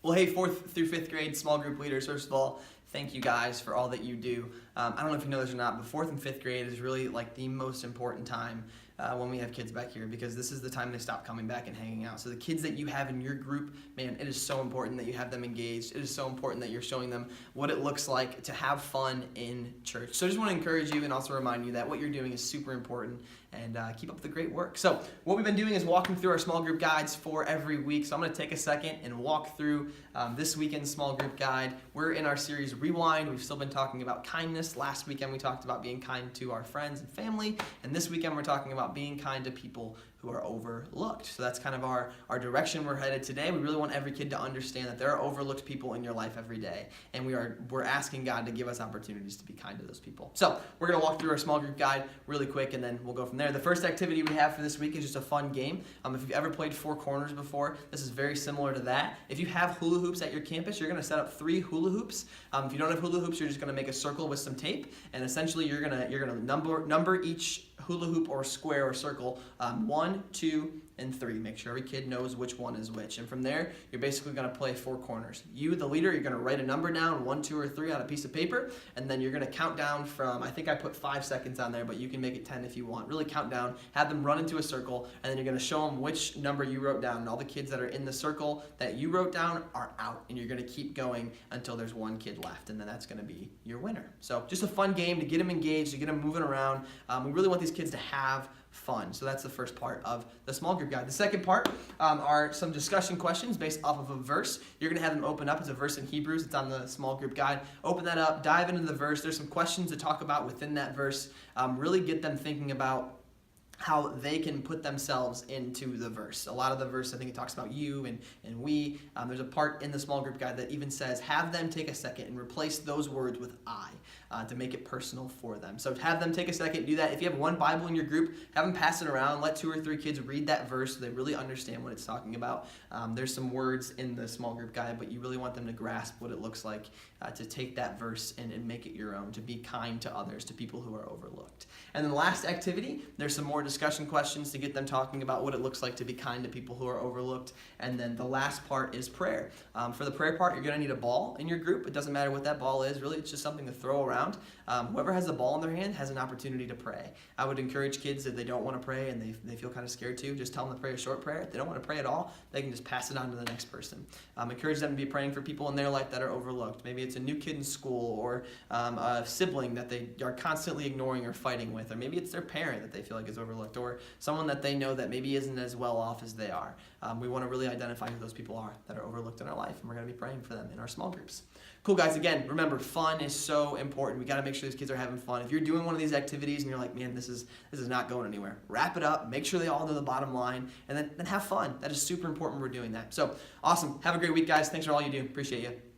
Well, hey, 4th through 5th grade small group leaders, first of all, thank you guys for all that you do. I don't know if you know this or not, but 4th and 5th grade is really like the most important time when we have kids back here, because this is the time they stop coming back and hanging out. So the kids that you have in your group, man, it is so important that you have them engaged. It is so important that you're showing them what it looks like to have fun in church. So I just want to encourage you and also remind you that what you're doing is super important, and keep up the great work. So what we've been doing is walking through our small group guides for every week. So I'm going to take a second and walk through this weekend's small group guide. We're in our series Rewind. We've still been talking about kindness. Last weekend we talked about being kind to our friends and family, and this weekend we're talking about being kind to people who are overlooked. So that's kind of our direction we're headed today. We really want every kid to understand that there are overlooked people in your life every day, and we're asking God to give us opportunities to be kind to those people. So we're going to walk through our small group guide really quick, and then we'll go from there. The first activity we have for this week is just a fun game. If you've ever played Four Corners before, this is very similar to that. If you have hula hoops at your campus, you're going to set up 3 hula hoops. If you don't have hula hoops, you're just going to make a circle with some tape, and essentially you're going to number each hula hoop or square or circle 1, 2, and 3. Make sure every kid knows which one is which. And from there, you're basically going to play 4 corners. You, the leader, you're going to write a number down, 1, 2, or 3 on a piece of paper, and then you're going to count down from, I think I put 5 seconds on there, but you can make it 10 if you want. Really count down, have them run into a circle, and then you're going to show them which number you wrote down. And all the kids that are in the circle that you wrote down are out, and you're going to keep going until there's 1 kid left, and then that's going to be your winner. So just a fun game to get them engaged, to get them moving around. We really want these kids to have fun. So that's the first part of the small group guide. The second part are some discussion questions based off of a verse. You're going to have them open up. It's a verse in Hebrews. It's on the small group guide. Open that up, dive into the verse. There's some questions to talk about within that verse. Really get them thinking about how they can put themselves into the verse. A lot of the verse, I think it talks about you and we. There's a part in the small group guide that even says, have them take a second and replace those words with I to make it personal for them. So have them take a second, do that. If you have 1 Bible in your group, have them pass it around. Let 2 or 3 kids read that verse so they really understand what it's talking about. There's some words in the small group guide, but you really want them to grasp what it looks like to take that verse and make it your own, to be kind to others, to people who are overlooked. And then the last activity, there's some more discussion questions to get them talking about what it looks like to be kind to people who are overlooked. And then the last part is prayer. For the prayer part, you're going to need a ball in your group. It doesn't matter what that ball is, really. It's just something to throw around. Whoever has the ball in their hand has an opportunity to pray. I would encourage kids, if they don't want to pray and they feel kind of scared to, just tell them to pray a short prayer. If they don't want to pray at all, they can just pass it on to the next person. Encourage them to be praying for people in their life that are overlooked. Maybe it's a new kid in school, or a sibling that they are constantly ignoring or fighting with, or maybe it's their parent that they feel like is overlooked, or someone that they know that maybe isn't as well off as they are. We want to really identify who those people are that are overlooked in our life, and we're going to be praying for them in our small groups. Cool, guys. Again, remember, fun is so important. We got to make sure these kids are having fun. If you're doing one of these activities and you're like, man, this is not going anywhere, wrap it up, make sure they all know the bottom line, and then have fun. That is super important when we're doing that. So awesome. Have a great week, guys. Thanks for all you do. Appreciate you.